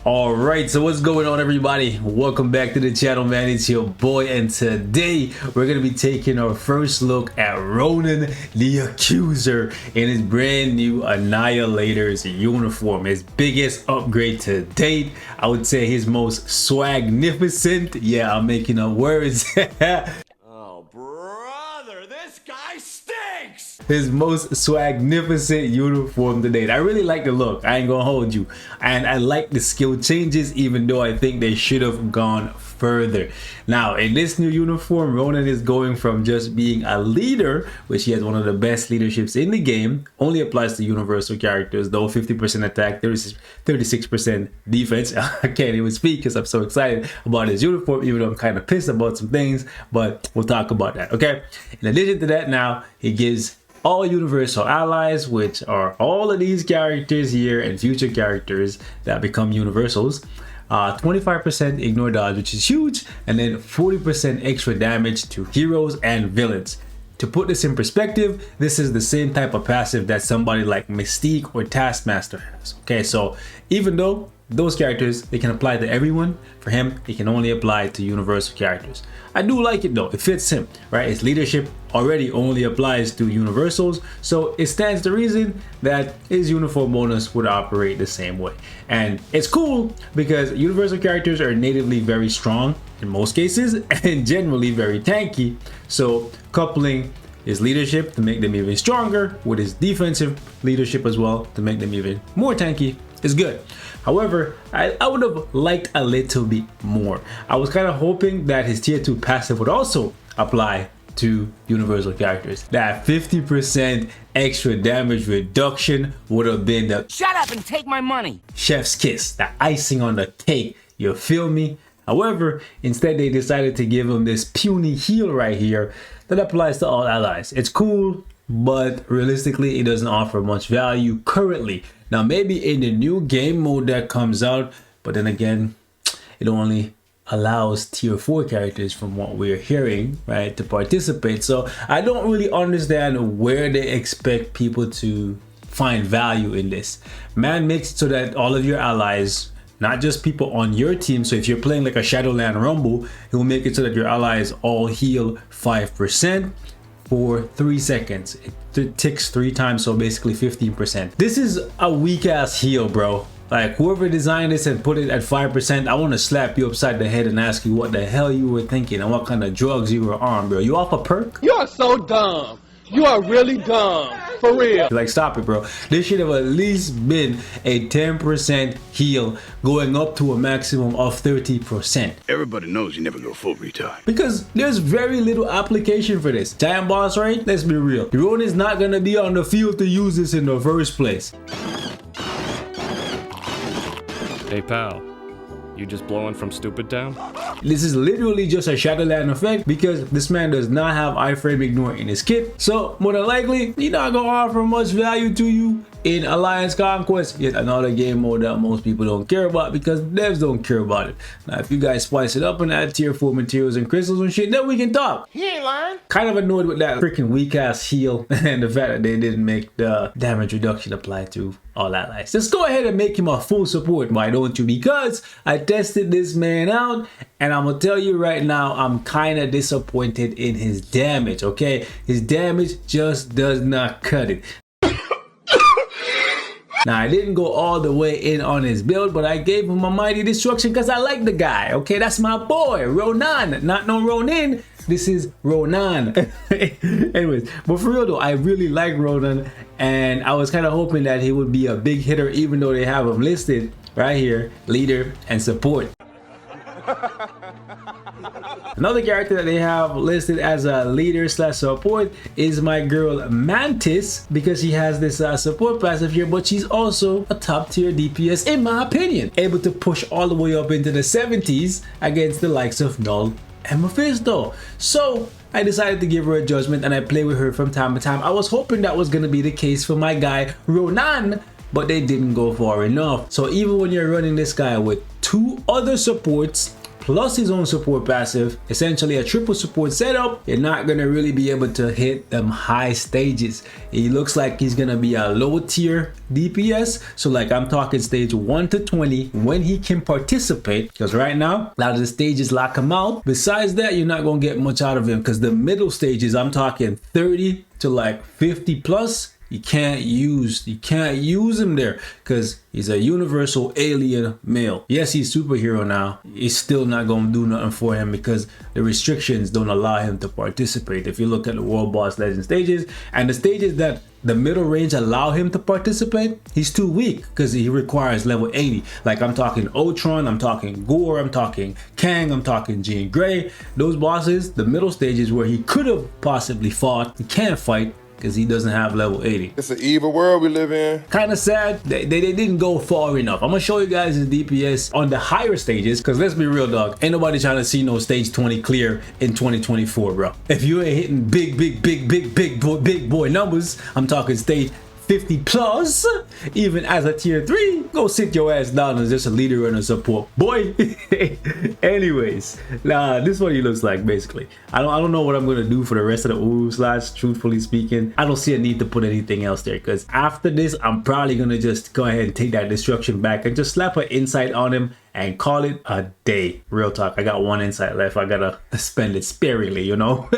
Alright, so what's going on, everybody? Welcome back to the channel, man. It's your boy, and today we're gonna be taking our first look at Ronan the Accuser in his brand new Annihilator's uniform. His biggest upgrade to date. I would say his most swagnificent. Yeah, I'm making up words. Oh, brother, this guy stinks! His most swagnificent uniform to date. I really like the look, I ain't gonna hold you, and I like the skill changes, even though I think they should have gone further. Now in this new uniform, Ronan is going from just being a leader, which he has one of the best leaderships in the game, only applies to universal characters though, 50% attack, 36% defense. I can't even speak because I'm so excited about his uniform, even though I'm kind of pissed about some things, but we'll talk about that. Okay, in addition to that, now he gives all universal allies, which are all of these characters here and future characters that become universals, 25% ignore dodge, which is huge, and then 40% extra damage to heroes and villains. To put this in perspective, this is the same type of passive that somebody like Mystique or Taskmaster has. Okay, so even though those characters, they can apply to everyone, for him, it can only apply to universal characters. I do like it though, it fits him, right? His leadership already only applies to universals, so it stands to reason that his uniform bonus would operate the same way. And it's cool because universal characters are natively very strong in most cases and generally very tanky, so coupling his leadership to make them even stronger with his defensive leadership as well to make them even more tanky is good. However, I would have liked a little bit more. I was kind of hoping that his tier 2 passive would also apply to universal characters. That 50% extra damage reduction would have been the shut up and take my money chef's kiss, the icing on the cake, you feel me? However, instead they decided to give him this puny heal right here that applies to all allies. It's cool, but realistically it doesn't offer much value currently. Now maybe in the new game mode that comes out, but then again it only allows tier 4 characters, from what we're hearing, right, to participate. So I don't really understand where they expect people to find value in this. Man, makes it so that all of your allies, not just people on your team, so if you're playing like a Shadowland Rumble, it will make it so that your allies all heal 5% for 3 seconds. It ticks 3 times, so basically 15%. This is a weak ass heal, bro. Like, whoever designed this and put it at 5%, I want to slap you upside the head and ask you what the hell you were thinking and what kind of drugs you were on, bro. You off a perk? You are so dumb. You are really dumb. For real. Like, stop it, bro. This should have at least been a 10% heal going up to a maximum of 30%. Everybody knows you never go full retard. Because there's very little application for this. Giant boss, right? Let's be real. Ronan is not going to be on the field to use this in the first place. Hey pal, you just blowing from Stupid Town? This is literally just a Shadowland effect because this man does not have iframe ignore in his kit. So more than likely, he's not gonna offer much value to you in Alliance Conquest, yet another game mode that most people don't care about because devs don't care about it. Now if you guys spice it up and add tier 4 materials and crystals and shit, then we can talk. He ain't lying. Kind of annoyed with that freaking weak ass heal and the fact that they didn't make the damage reduction apply to all allies. Just go ahead and make him a full support, why don't you? Because I tested this man out and I'm gonna tell you right now, I'm kind of disappointed in his damage, okay? His damage just does not cut it. Now, I didn't go all the way in on his build, but I gave him a mighty destruction because I like the guy, okay? That's my boy, Ronan, not no Ronin. This is Ronan. Anyways, but for real though, I really like Ronan, and I was kind of hoping that he would be a big hitter, even though they have him listed right here, leader and support. Another character that they have listed as a leader slash support is my girl Mantis, because she has this support passive here, but she's also a top tier DPS in my opinion, able to push all the way up into the 70s against the likes of Null and Mephisto. So I decided to give her a judgment and I play with her from time to time. I was hoping that was going to be the case for my guy Ronan, but they didn't go far enough. So even when you're running this guy with 2 other supports plus his own support passive, essentially a triple support setup, you're not gonna really be able to hit them high stages. He looks like he's gonna be a low tier DPS, so like I'm talking stage 1 to 20 when he can participate, because right now a lot of the stages lock him out. Besides that, you're not gonna get much out of him, because the middle stages, I'm talking 30 to like 50 plus, you can't use him there because he's a universal alien male. Yes, he's superhero now. He's still not gonna do nothing for him because the restrictions don't allow him to participate. If you look at the World Boss Legend stages and the stages that the middle range allow him to participate, he's too weak because he requires level 80. Like I'm talking Ultron, I'm talking Gore, I'm talking Kang, I'm talking Jean Grey. Those bosses, the middle stages where he could have possibly fought, he can't fight because he doesn't have level 80. It's an evil world we live in. Kind of sad. They didn't go far enough. I'm gonna show you guys his DPS on the higher stages, because let's be real, dog. Ain't nobody trying to see no stage 20 clear in 2024, bro. If you ain't hitting big boy numbers, I'm talking stage 50 plus, even as a tier 3, go sit your ass down as just a leader and a support boy. Anyways, this is what he looks like basically. I don't know what I'm gonna do for the rest of the Uru slots. Truthfully speaking, I don't see a need to put anything else there, because after this I'm probably gonna just go ahead and take that destruction back and just slap an insight on him and call it a day. Real talk, I got 1 insight left. I gotta spend it sparingly, you know.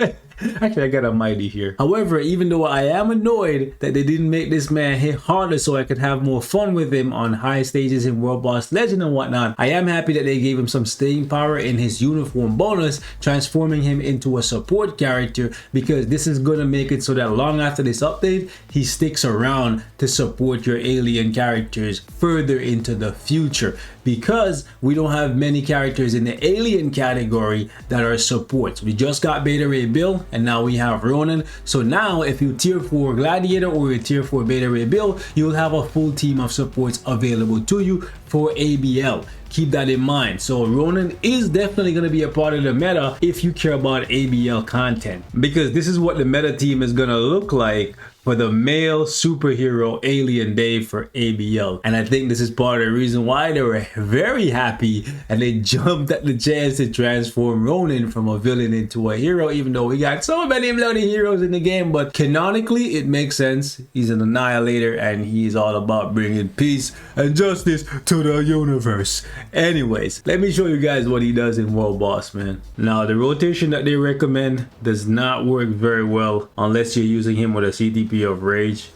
Actually, I got a mighty here. However, even though I am annoyed that they didn't make this man hit harder so I could have more fun with him on high stages in World Boss Legend and whatnot, I am happy that they gave him some staying power in his uniform bonus, transforming him into a support character, because this is gonna make it so that long after this update, he sticks around to support your alien characters further into the future, because we don't have many characters in the alien category that are supports. We just got Beta Ray Bill, and now we have Ronan. So now if you tier 4 Gladiator or a tier 4 Beta Ray Bill, you'll have a full team of supports available to you for ABL. Keep that in mind. So Ronan is definitely going to be a part of the meta if you care about ABL content, because this is what the meta team is going to look like for the male superhero alien day for ABL. And I think this is part of the reason why they were very happy and they jumped at the chance to transform Ronan from a villain into a hero, even though we got so many bloody heroes in the game. But canonically, it makes sense. He's an annihilator and he's all about bringing peace and justice to the universe. Anyways, let me show you guys what he does in World Boss, man. Now, the rotation that they recommend does not work very well unless you're using him with a CTP of Rage.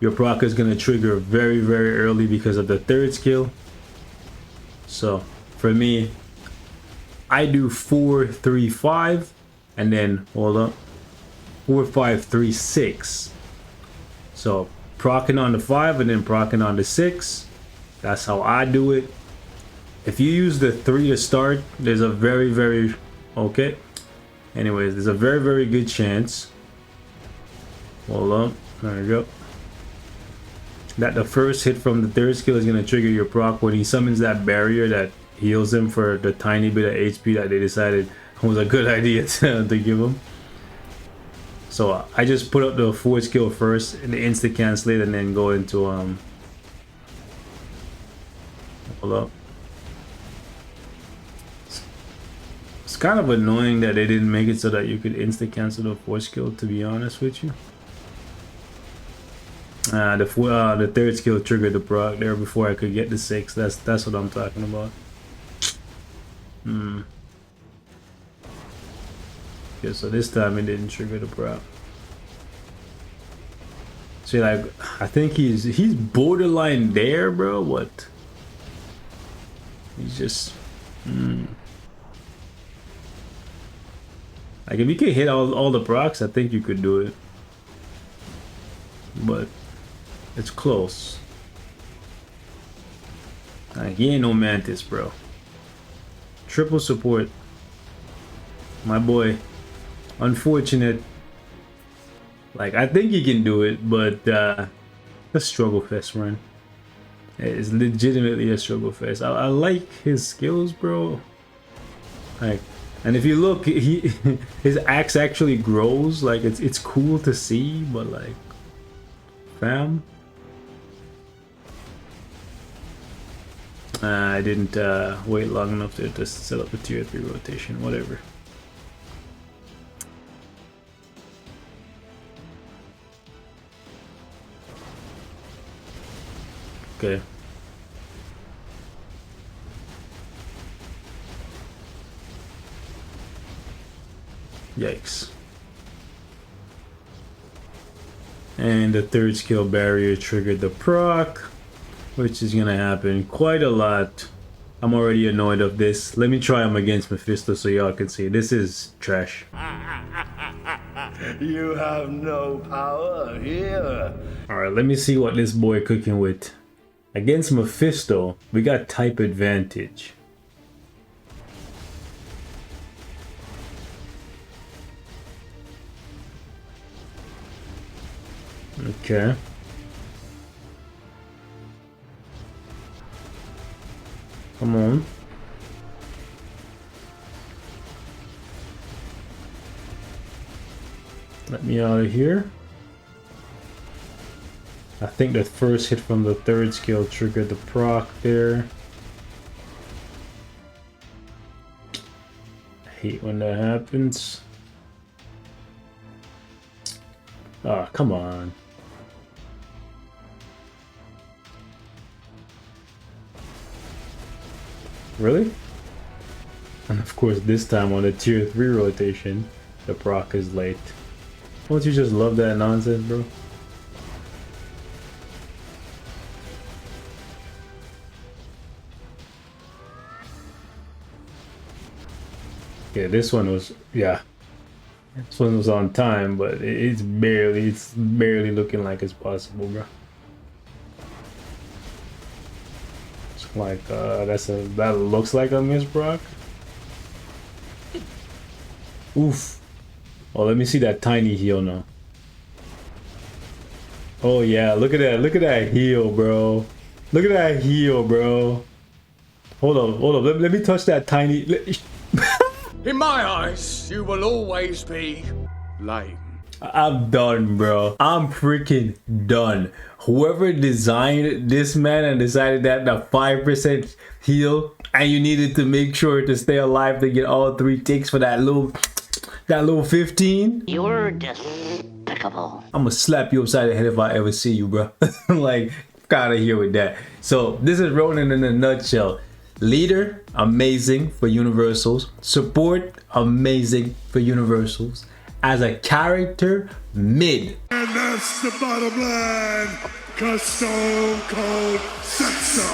Your proc is going to trigger very early because of the 3rd skill. So for me, I do 4-3-5 and then hold up, 4-5-3-6. So procking on the 5 and then procking on the 6. That's how I do it. If you use the 3 to start, there's a very okay. Anyways, there's a very good chance. Hold on, there we go. That the first hit from the 3rd skill is going to trigger your proc when he summons that barrier that heals him for the tiny bit of HP that they decided was a good idea to give him. So I just put up the 4th skill first and the instant cancel it, and then go into hold up. It's kind of annoying that they didn't make it so that you could instant cancel the 4th skill, to be honest with you. The 3rd skill triggered the proc there before I could get the 6. That's what I'm talking about. Okay, so this time it didn't trigger the proc. See, like, I think he's borderline there, bro. What? He's just like, if you could hit all the procs, I think you could do it, but it's close. Like, he ain't no Mantis, bro. Triple support, my boy. Unfortunate. Like, I think he can do it, but a struggle fest run. It's legitimately a struggle fest. I like his skills, bro. Like, and if you look, his axe actually grows. Like, it's cool to see, but like, fam, I didn't wait long enough to just set up a tier 3 rotation, whatever. Okay. Yikes. And the third skill barrier triggered the proc, which is gonna happen quite a lot. I'm already annoyed of this. Let me try him against Mephisto so y'all can see. This is trash. You have no power here. Alright, let me see what this boy cooking with. Against Mephisto, we got type advantage. Okay. Come on. Let me out of here. I think the first hit from the third skill triggered the proc there. I hate when that happens. Ah, come on. Really? And of course this time on the tier 3 rotation, the proc is late. Don't you just love that nonsense, bro? Yeah, this one was, yeah. This one was on time, but it's barely looking like it's possible, bro. It's like, that looks like a miss, Brock. Oof. Oh, let me see that tiny heal now. Oh yeah, look at that heal, bro. Look at that heal, bro. Hold up, let me touch that tiny... In my eyes, you will always be lame. I'm done, bro. I'm freaking done. Whoever designed this man and decided that the 5% heal and you needed to make sure to stay alive to get all 3 ticks for that little 15. You're despicable. I'm gonna slap you upside the head if I ever see you, bro. Like, gotta here with that. So this is Ronan in a nutshell. Leader, amazing for universals. Support, amazing for universals. As a character, mid. And that's the bottom line, 'cause Stone Cold said so.